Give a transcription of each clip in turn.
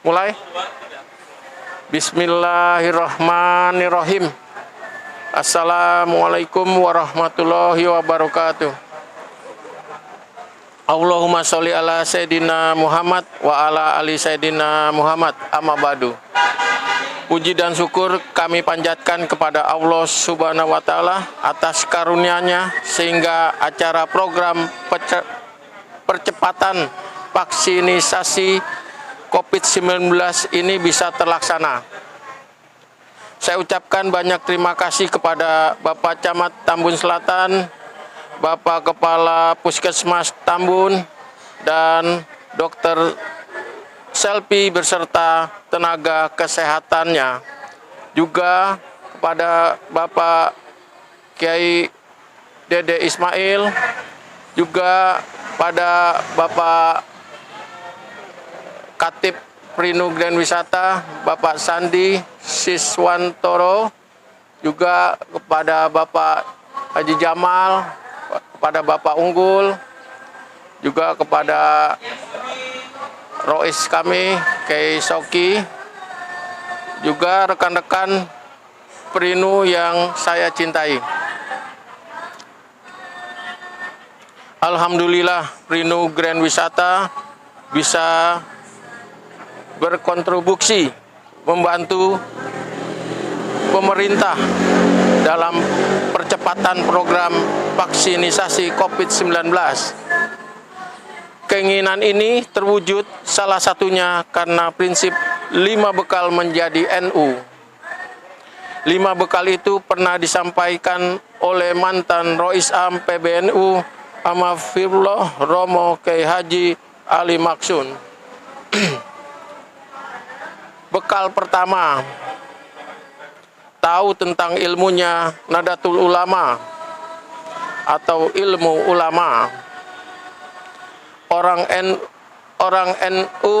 Mulai. Bismillahirrahmanirrahim. Assalamualaikum warahmatullahi wabarakatuh. Allahumma sholli ala Sayyidina Muhammad wa ala ali Sayyidina Muhammad, amma ba'du. Puji dan syukur kami panjatkan kepada Allah Subhanahu wa Ta'ala atas karunia-Nya sehingga acara program percepatan vaksinisasi COVID-19 ini bisa terlaksana. Saya ucapkan banyak terima kasih kepada Bapak Camat Tambun Selatan, Bapak Kepala Puskesmas Tambun, dan Dr. Selvi beserta tenaga kesehatannya. Juga kepada Bapak Kiai Dede Ismail, juga pada Bapak Katip Prinu Grand Wisata, Bapak Sandi Siswantoro, juga kepada Bapak Haji Jamal, kepada Bapak Unggul, juga kepada Rois kami, Kiai Soki, juga rekan-rekan Prinu yang saya cintai. Alhamdulillah Prinu Grand Wisata bisa berkontribusi membantu pemerintah dalam percepatan program vaksinisasi COVID-19. Keinginan ini terwujud salah satunya karena prinsip 5 bekal menjadi NU. 5 bekal itu pernah disampaikan oleh mantan Rois Am PBNU Amafirullah Romo Kiai Haji Ali Maksun. Bekal pertama, tahu tentang ilmunya Nadatul Ulama atau ilmu ulama. Orang NU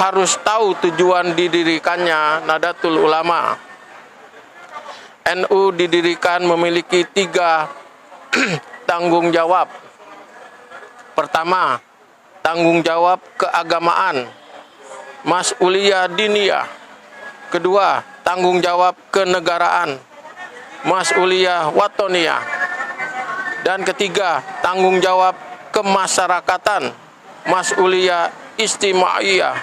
harus tahu tujuan didirikannya Nadatul Ulama. NU didirikan memiliki 3 tanggung jawab. Pertama, tanggung jawab keagamaan, mas'uliyah diniyah. Kedua, tanggung jawab kenegaraan, mas'uliyah watoniyah. Dan ketiga, tanggung jawab kemasyarakatan, mas'uliyah istimaiyah.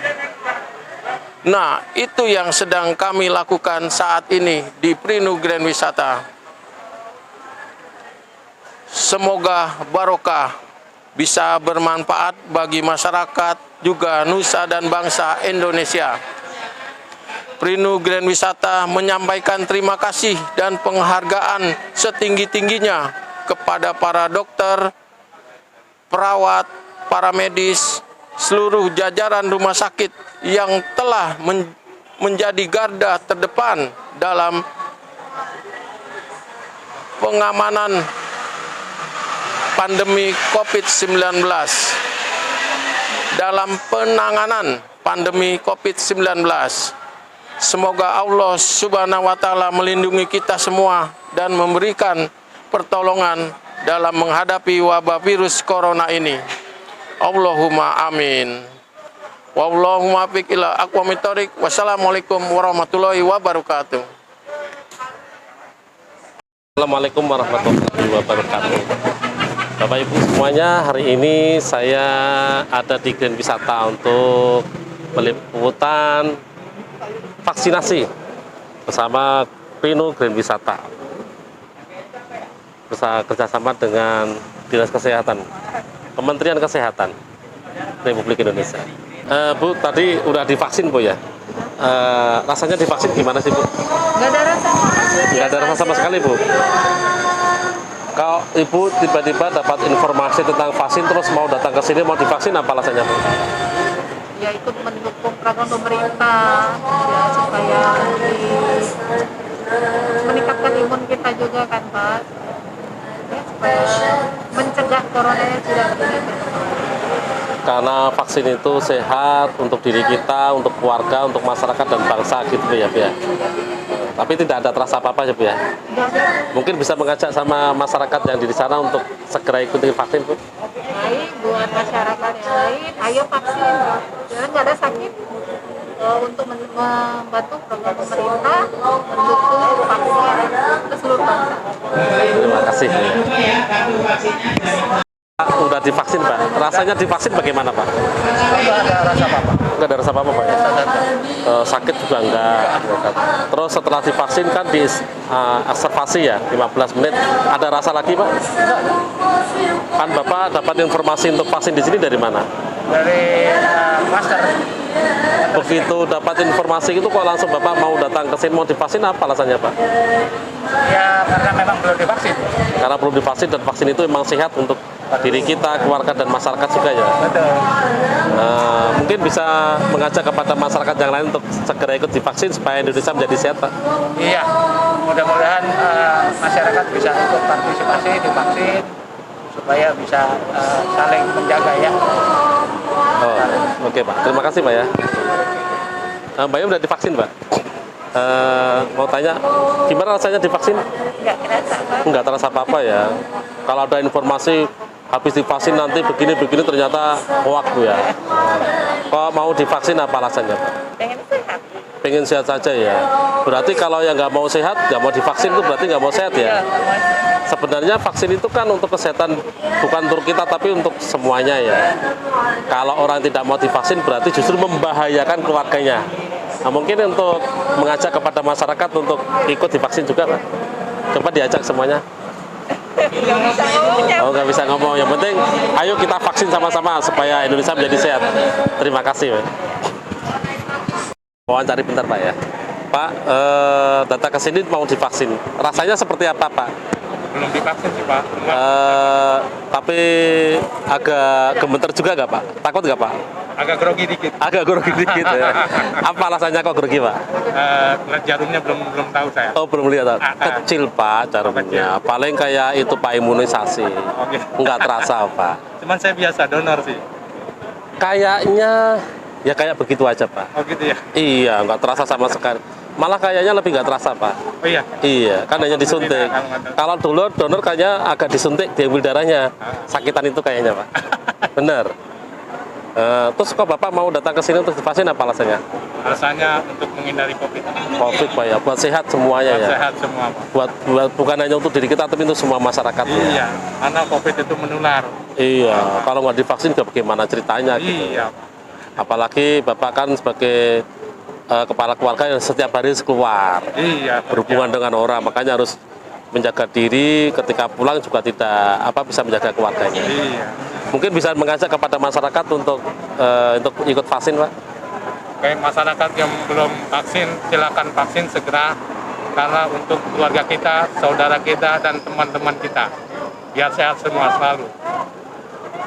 Nah, itu yang sedang kami lakukan saat ini di Prinu Grand Wisata. Semoga barokah, bisa bermanfaat bagi masyarakat, juga nusa dan bangsa Indonesia. Prinu Grand Wisata menyampaikan terima kasih dan penghargaan setinggi-tingginya kepada para dokter, perawat, para medis, seluruh jajaran rumah sakit yang telah menjadi garda terdepan dalam pengamanan pandemi COVID-19. Dalam penanganan pandemi COVID-19. Semoga Allah Subhanahu wa Ta'ala melindungi kita semua dan memberikan pertolongan dalam menghadapi wabah virus corona ini. Allahumma amin. Wallahumma fiq ila aqwamit thoriq. Wassalamualaikum warahmatullahi wabarakatuh. Assalamualaikum warahmatullahi wabarakatuh. Bapak Ibu semuanya, hari ini saya ada di Grand Wisata untuk meliputan vaksinasi bersama Prinu Grand Wisata, bersama kerjasama dengan Dinas Kesehatan, Kementerian Kesehatan Republik Indonesia. Bu, tadi udah divaksin Bu ya? Rasanya divaksin gimana sih Bu? Nggak ada rasa. Nggak ada rasa sama sekali Bu? Kalau Ibu tiba-tiba dapat informasi tentang vaksin terus mau datang ke sini mau divaksin, apa alasannya Bu? Ya ikut mendukung program pemerintah ya supaya meningkatkan imun kita juga kan Pak, ya, supaya mencegah corona yang sudah berkembang. Karena vaksin itu sehat untuk diri kita, untuk keluarga, untuk masyarakat dan bangsa gitu ya Bu ya. Tapi tidak ada terasa apa-apa ya Bu ya? Mungkin bisa mengajak sama masyarakat yang di sana untuk segera ikuti vaksin Bu? Baik, buat masyarakat yang lain, ayo vaksin, jangan nggak ada sakit. untuk membantu program pemerintah mendukung vaksin ke seluruh bangsa. Terima kasih. Udah divaksin Pak, rasanya divaksin bagaimana Pak? Nggak ada rasa apa-apa. Nggak ada rasa apa-apa Pak ya? Sakit juga enggak. Terus setelah divaksin kan di observasi ya 15 menit, ada rasa lagi Pak? Kan Bapak dapat informasi untuk vaksin di sini dari mana? Dari master. Begitu dapat informasi itu kok langsung Bapak mau datang ke sini mau divaksin, apa alasannya Pak? Ya karena memang belum divaksin. Karena belum divaksin dan vaksin itu memang sehat untuk diri kita, keluarga dan masyarakat juga ya. Betul. Mungkin bisa mengajak kepada masyarakat yang lain untuk segera ikut divaksin supaya Indonesia menjadi sehat Pak. Iya. Mudah-mudahan masyarakat bisa ikut partisipasi divaksin supaya bisa saling menjaga ya. Oh, oke Pak. Terima kasih Pak ya. Mbaknya udah divaksin Pak? Mau tanya, gimana rasanya divaksin? Nggak kerasa, Pak. Nggak terasa apa-apa ya. Kalau ada informasi habis divaksin nanti begini-begini ternyata hoax Bu ya. Kok mau divaksin apa alasannya Pak? Pengen sehat. Pengen sehat saja ya. Berarti kalau yang nggak mau sehat, nggak mau divaksin itu berarti nggak mau sehat ya? Sebenarnya vaksin itu kan untuk kesehatan bukan untuk kita tapi untuk semuanya ya. Kalau orang tidak mau divaksin berarti justru membahayakan keluarganya. Nah, mungkin untuk mengajak kepada masyarakat untuk ikut divaksin juga Pak. Coba diajak semuanya. Nggak bisa ngomongnya. Oh, nggak bisa ngomong. Yang penting ayo kita vaksin sama-sama supaya Indonesia menjadi sehat. Terima kasih Pak. Wawancara bentar Pak ya. Pak, datang ke sini mau divaksin. Rasanya seperti apa Pak? Belum divaksin sih Pak. Tapi agak gemeter juga nggak Pak? Takut nggak Pak? Agak grogi dikit. Agak grogi dikit ya. Apa alasannya kok grogi Pak? Jarumnya belum tahu saya. Oh belum lihat. Kecil Pak jarumnya. Paling kayak itu Pak imunisasi. Oke. Nggak terasa Pak. Cuman saya biasa donor sih. Kayaknya ya kayak begitu aja Pak. Oh gitu ya. Iya nggak terasa sama sekali. Malah kayaknya lebih nggak terasa Pak. Oh iya. Iya, kan hanya disuntik. Kalau dulu donor kayaknya agak disuntik, diambil darahnya. Sakitan itu kayaknya Pak. Benar. Terus kok Bapak mau datang ke sini untuk divaksin apa alasannya? Alasannya untuk menghindari COVID. COVID Pak ya, buat sehat semuanya ya. Sehat semua Pak. Buat bukan hanya untuk diri kita tapi untuk semua masyarakat. Iya, karena COVID itu menular. Iya, kalau nggak divaksin bagaimana ceritanya? Gitu. Iya. Apalagi Bapak kan sebagai kepala keluarga yang setiap hari harus keluar. Iya. Berhubungan dengan orang, makanya harus menjaga diri ketika pulang juga tidak bisa menjaga keluarganya. Iya. Mungkin bisa mengajak kepada masyarakat untuk ikut vaksin Pak. Kayak masyarakat yang belum vaksin, silakan vaksin segera karena untuk keluarga kita, saudara kita dan teman-teman kita biar sehat semua selalu.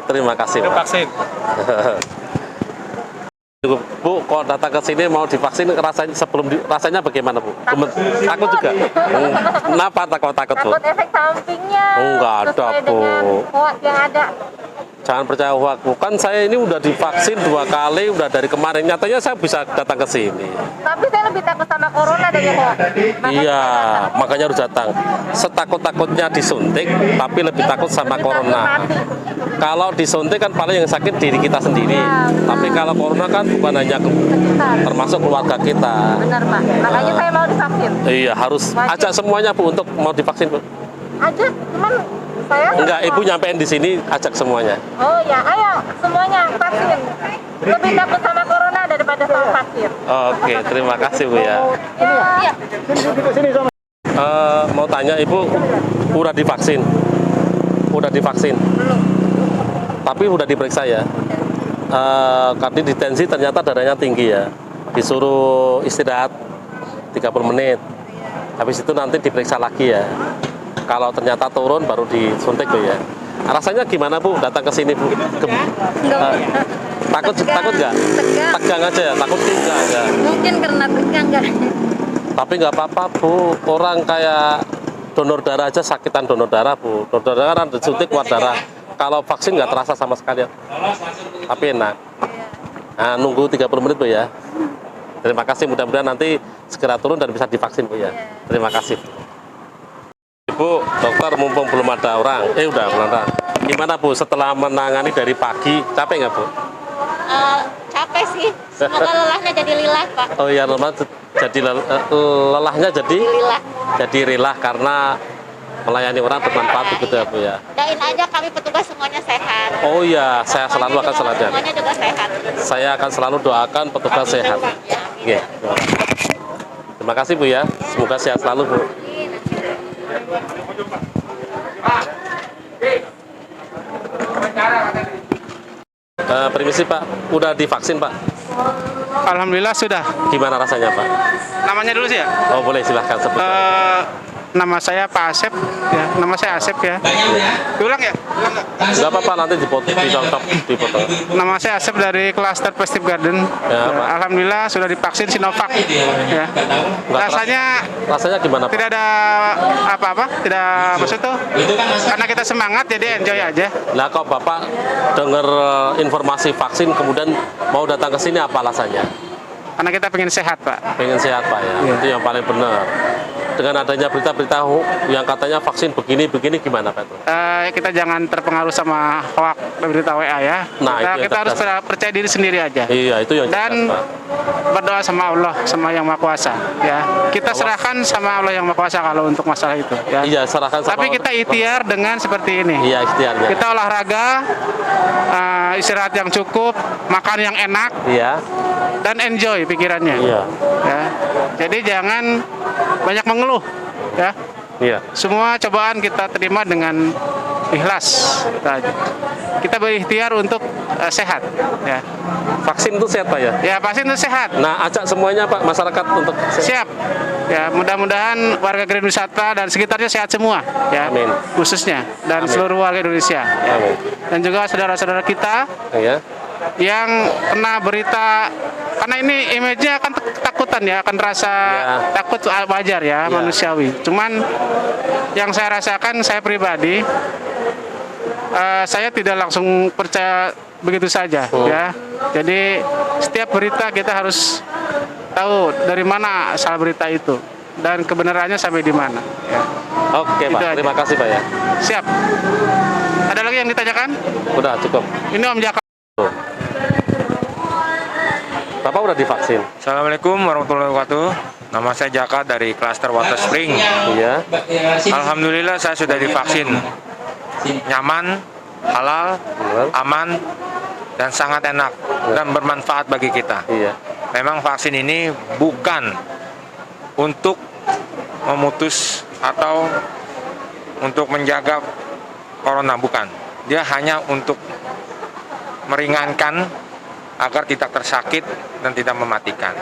Terima kasih Itu Pak. vaksin. Bu, kok datang ke sini mau divaksin rasanya bagaimana Bu? Takut juga. Kenapa takut Bu? Takut efek sampingnya. Enggak ada sesuai Bu. dengan hoax yang ada. Jangan percaya hoax Bu. Kan saya ini udah divaksin 2 kali, udah dari kemarin. Nyatanya saya bisa datang ke sini. Tapi saya lebih takut sama corona dari hoax. Iya, makanya harus datang. Setakut-takutnya disuntik, tapi lebih takut sama Lebih corona. takut mati. Kalau disuntik kan paling yang sakit diri kita sendiri. Ya, benar. Tapi kalau corona kan bukan hanya Sekitar. termasuk keluarga kita. Benar Pak. Makanya saya mau divaksin. Iya, harus Wajib. ajak semuanya Bu untuk mau divaksin Bu. Aja, cuman saya Enggak, Ibu nyampein di sini ajak semuanya. Oh ya, ayo semuanya vaksin. Lebih takut sama corona daripada sama vaksin. Oke, terima kasih Bu ya. Iya. Mau tanya Ibu, udah divaksin? Udah divaksin? Belum. Tapi udah diperiksa ya? Karena di tensi ternyata darahnya tinggi ya. Disuruh istirahat 30 menit. Habis itu nanti diperiksa lagi ya. Kalau ternyata turun baru disuntik Bu ya. Rasanya gimana Bu datang ke sini Bu? Takut nggak? Tegang. Tegang aja ya, takut enggak ya. Mungkin karena tegang nggak. Tapi nggak apa-apa Bu, orang kayak donor darah aja sakitan donor darah Bu. Donor darah kan disuntik keluar darah. Kalau vaksin nggak terasa sama sekali, tapi enak. Nah, nunggu 30 menit Bu ya. Terima kasih, mudah-mudahan nanti segera turun dan bisa divaksin Bu ya. Terima kasih. Ibu, dokter mumpung belum ada orang, udah. Gimana Bu setelah menangani dari pagi, capek nggak Bu? capek sih. Semoga lelahnya jadi lilah, Pak. Oh iya, lelahnya Lilah. jadi rilah karena melayani orang bermanfaat begitu ya Bu ya. Doain aja kami petugas semuanya sehat. Oh iya, saya selalu akan selalu Semuanya juga sehat. saya akan selalu doakan petugas sehat. Oke. Terima kasih Bu ya. Semoga sehat selalu Bu. Permisi Pak, udah divaksin Pak? Alhamdulillah sudah. Gimana rasanya Pak? Namanya dulu sih ya. Oh boleh silahkan sebutkan. Nama saya Pak Asep. Ya, nama saya Asep ya. Diulang ya? Ulang nggak? Nggak apa-apa nanti dipotong. Nama saya Asep dari klaster Festive Garden. Ya, Pak. Alhamdulillah sudah divaksin Sinovac. Ya. Rasanya gimana Pak? Tidak ada apa-apa, tidak maksud tuh. Karena kita semangat jadi enjoy aja. Nah kok Bapak dengar informasi vaksin kemudian mau datang ke sini apa alasannya? Karena kita pengen sehat, Pak. Pengen sehat Pak ya, Iya. itu yang paling benar. Dengan adanya berita-berita yang katanya vaksin begini gimana Pak itu? Kita jangan terpengaruh sama hoak berita WA ya. Nah, itu yang kita harus cerdas. percaya diri sendiri aja. Iya itu yang Dan cerdas, Pak. berdoa sama Allah, sama Yang Maha Kuasa ya. Kita serahkan sama Allah Yang Maha Kuasa kalau untuk masalah itu ya. Iya serahkan sama Tapi kita ikhtiar dengan seperti ini. Iya ikhtiarnya. Kita olahraga, istirahat yang cukup, makan yang enak, Iya. dan enjoy pikirannya. Iya. Ya. Jadi jangan banyak mengeluh ya. Iya. Semua cobaan kita terima dengan ikhlas. Kita berikhtiar untuk sehat ya. Vaksin itu sehat Pak ya? Ya pasti itu sehat. Nah ajak semuanya Pak masyarakat untuk Siap. Ya, mudah-mudahan warga Grand Wisata dan sekitarnya sehat semua ya. Amin. Khususnya dan Amin. seluruh warga Indonesia ya. Amin. Dan juga saudara-saudara kita Ya. yang kena berita, karena ini image-nya akan ketakutan ya, akan rasa Ya. takut, wajar ya, manusiawi. Cuman yang saya rasakan, saya pribadi saya tidak langsung percaya begitu saja ya. Jadi setiap berita kita harus tahu dari mana asal berita itu dan kebenarannya sampai di mana ya. Oke Itu Pak, aja. terima kasih Pak ya. Siap. Ada lagi yang ditanyakan? Udah cukup. Ini Om Jaka. Bapak udah divaksin? Assalamualaikum warahmatullahi wabarakatuh. Nama saya Jaka dari Cluster Water Spring. Iya. Alhamdulillah saya sudah divaksin. Nyaman, halal, aman, dan sangat enak dan bermanfaat bagi kita. Iya. Memang vaksin ini bukan untuk memutus atau untuk menjaga corona, bukan. Dia hanya untuk meringankan agar tidak tersakit dan tidak mematikan.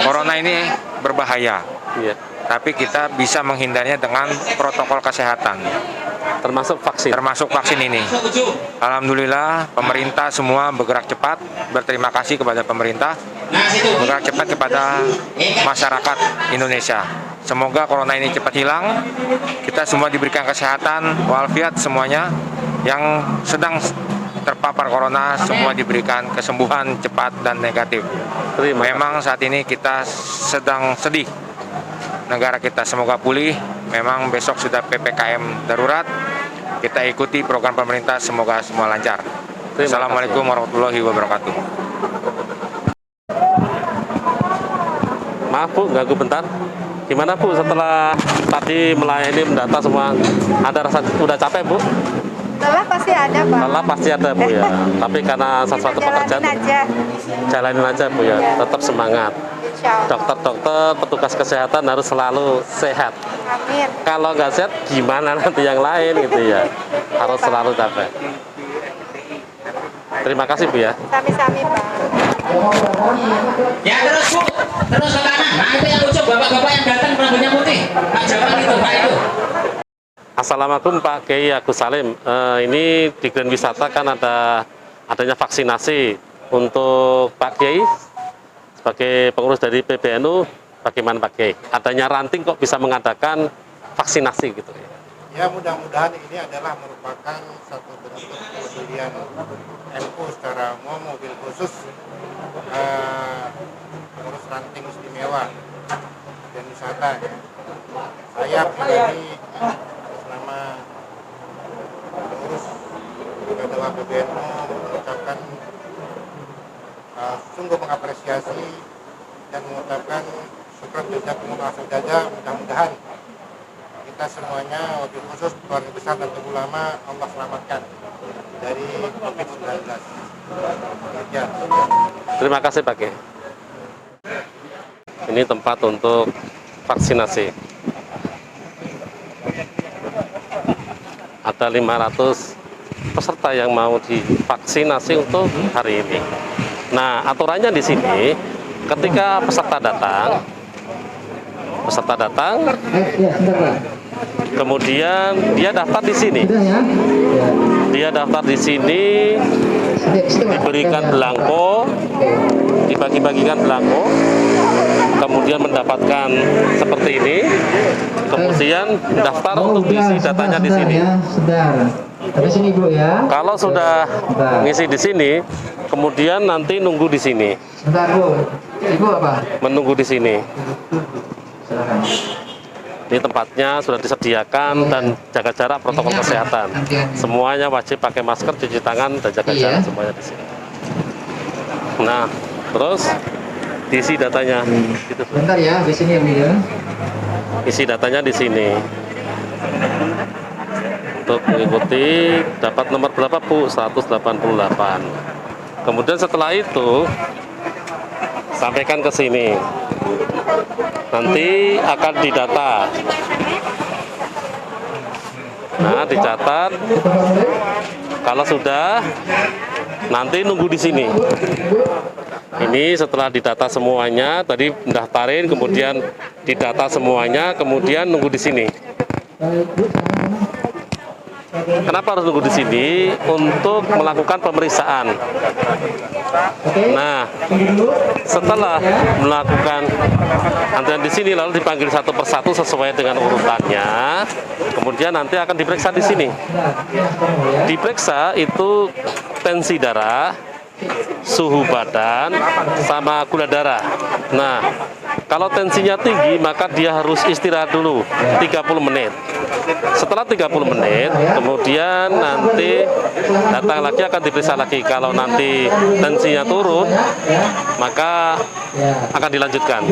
Corona ini berbahaya, Iya. tapi kita bisa menghindarinya dengan protokol kesehatan, Termasuk vaksin. termasuk vaksin ini. Alhamdulillah, pemerintah semua bergerak cepat. Berterima kasih kepada pemerintah, bergerak cepat kepada masyarakat Indonesia. Semoga corona ini cepat hilang, kita semua diberikan kesehatan, walafiat semuanya. Yang sedang terpapar corona semua diberikan kesembuhan cepat dan negatif. Terima kasih. Memang saat ini kita sedang sedih. Negara kita semoga pulih. Memang besok sudah PPKM darurat. Kita ikuti program pemerintah, semoga semua lancar. Terima Assalamualaikum warahmatullahi wabarakatuh. Maaf Bu, ganggu bentar. Gimana Bu setelah tadi melayani mendata semua, ada rasa udah capek Bu? Lelah pasti ada, Pak. Lelah pasti ada Bu ya. Tapi karena sesuatu pekerjaan, jalanin aja Bu ya. Tetap semangat. Insya Allah. Dokter-dokter, petugas kesehatan harus selalu sehat. Amin. Kalau nggak sehat, gimana nanti yang lain gitu ya. Harus selalu capek. Terima kasih Bu ya. Sami-sami, Pak. Ya terus Bu, terus ke kanan. Nah itu yang ujung, bapak-bapak yang datang rambutnya putih. Pak Jamal itu, Pak itu. Assalamualaikum Pak Kiai Agus Salim. Ini di Grand Wisata kan adanya vaksinasi untuk Pak Kiai sebagai pengurus dari PBNU. Bagaimana Pak Kiai? Adanya ranting kok bisa mengadakan vaksinasi gitu? Ya mudah-mudahan ini adalah merupakan satu bentuk kepedulian NU secara umum, mobil khusus pengurus ranting istimewa dan wisata ya. Saya pribadi atas nama pengurus Ketua PBNU mengucapkan sungguh mengapresiasi dan mengucapkan syukur jazakumullah saudara. Mudah-mudahan kita semuanya, wabil khusus keluarga besar dan ulama, Allah selamatkan dari COVID-19. Ya. Terima kasih Pak Ki. Ini tempat untuk vaksinasi. Ada 500 peserta yang mau divaksinasi untuk hari ini. Nah, aturannya di sini, ketika peserta datang, kemudian dia daftar di sini. Dia daftar di sini, diberikan belangko, dibagi-bagikan belangko, kemudian mendapatkan seperti ini, kemudian daftar untuk diisi datanya di sini. Kalau sudah ngisi di sini, kemudian nanti nunggu di sini. Menunggu di sini. Ini tempatnya sudah disediakan dan jaga jarak protokol kesehatan. Semuanya wajib pakai masker, cuci tangan, dan jaga jarak semuanya di sini. Nah, terus diisi datanya. Gitu. Bentar ya, di sini ya. Isi datanya di sini. Untuk mengikuti dapat nomor berapa Bu? 188. Kemudian setelah itu sampaikan ke sini. Nanti akan didata. Nah, dicatat. Kalau sudah, nanti nunggu di sini. Ini setelah didata semuanya, tadi mendaftarin, kemudian didata semuanya, kemudian nunggu di sini. Kenapa harus nunggu di sini? Untuk melakukan pemeriksaan. Nah, setelah melakukan antrian di sini, lalu dipanggil satu persatu sesuai dengan urutannya. Kemudian nanti akan diperiksa di sini. Diperiksa itu tensi darah, suhu badan, sama gula darah. Nah, kalau tensinya tinggi, maka dia harus istirahat dulu 30 menit. Setelah 30 menit, kemudian nanti datang lagi akan diperiksa lagi. Kalau nanti tensinya turun, maka akan dilanjutkan.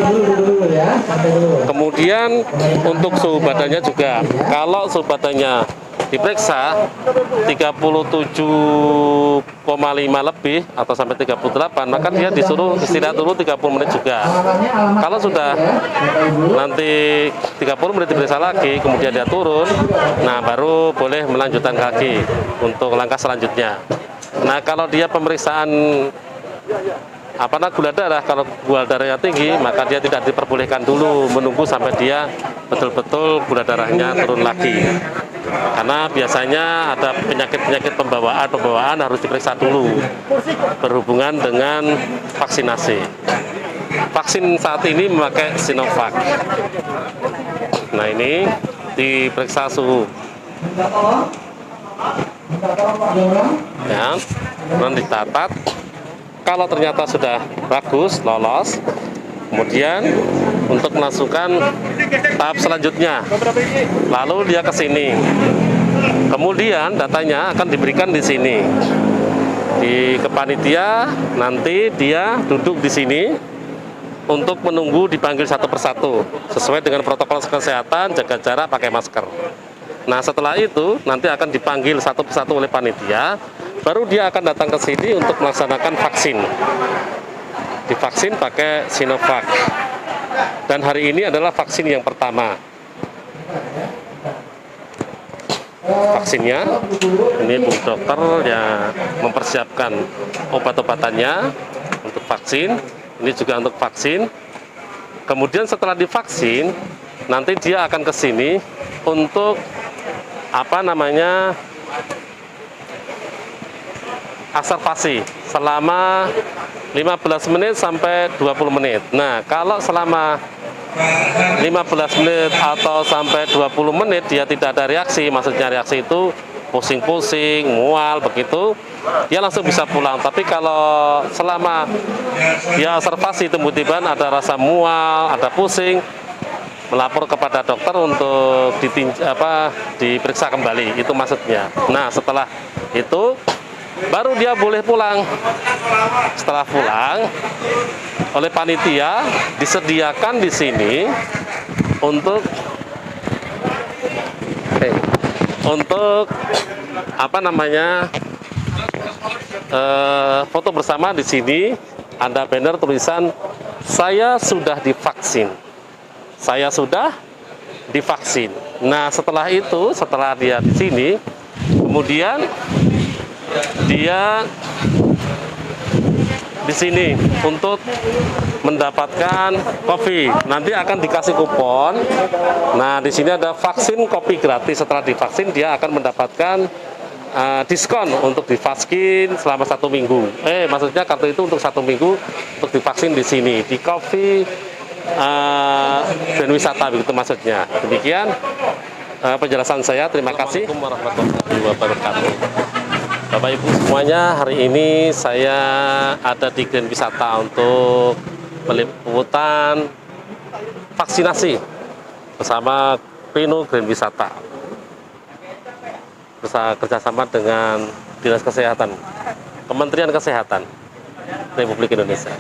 Kemudian untuk suhu badannya juga. Kalau suhu badannya diperiksa 37,5 lebih atau sampai 38, maka dia disuruh istirahat dulu 30 menit juga. Kalau sudah nanti 30 menit diperiksa lagi, kemudian dia turun, nah baru boleh melanjutkan lagi untuk langkah selanjutnya. Nah, kalau dia pemeriksaan gula darah, kalau gula darahnya tinggi, maka dia tidak diperbolehkan dulu, menunggu sampai dia betul-betul gula darahnya turun lagi. Karena biasanya ada penyakit-penyakit pembawaan harus diperiksa dulu berhubungan dengan vaksinasi. Vaksin saat ini memakai Sinovac. Nah, ini diperiksa suhu. Ya, dan dicatat. Kalau ternyata sudah bagus, lolos, kemudian untuk melangsungkan tahap selanjutnya, lalu dia ke sini. Kemudian datanya akan diberikan di sini. Di kepanitia, nanti dia duduk di sini untuk menunggu dipanggil satu persatu sesuai dengan protokol kesehatan, jaga jarak, pakai masker. Nah, setelah itu nanti akan dipanggil satu persatu oleh panitia, baru dia akan datang ke sini untuk melaksanakan vaksin. Divaksin pakai Sinovac. Dan hari ini adalah vaksin yang pertama. Vaksinnya, ini Bu Dokter yang mempersiapkan obat-obatannya untuk vaksin. Ini juga untuk vaksin. Kemudian setelah divaksin, nanti dia akan ke sini untuk observasi selama 15 menit sampai 20 menit. Nah, kalau selama 15 menit atau sampai 20 menit dia tidak ada reaksi, maksudnya reaksi itu pusing-pusing, mual begitu, dia langsung bisa pulang. Tapi kalau selama dia observasi tiba-tiba ada rasa mual, ada pusing, melapor kepada dokter untuk diperiksa kembali, itu maksudnya. Nah, setelah itu baru dia boleh pulang. Setelah pulang, oleh panitia disediakan di sini untuk apa namanya, foto bersama. Di sini ada banner tulisan "Saya sudah divaksin". Saya sudah divaksin. Nah, setelah itu, setelah dia di sini, kemudian dia di sini untuk mendapatkan kopi. Nanti akan dikasih kupon. Nah, di sini ada vaksin kopi gratis. Setelah divaksin, dia akan mendapatkan diskon untuk divaksin selama 1 minggu. Maksudnya kartu itu untuk 1 minggu untuk divaksin di sini di Kopi dan Wisata, begitu maksudnya. Demikian penjelasan saya. Terima kasih. Assalamualaikum warahmatullahi wabarakatuh. Bapak Ibu semuanya, hari ini saya ada di Grand Wisata untuk meliputan vaksinasi bersama Pino Grand Wisata, bersama kerjasama dengan Dinas Kesehatan, Kementerian Kesehatan Republik Indonesia.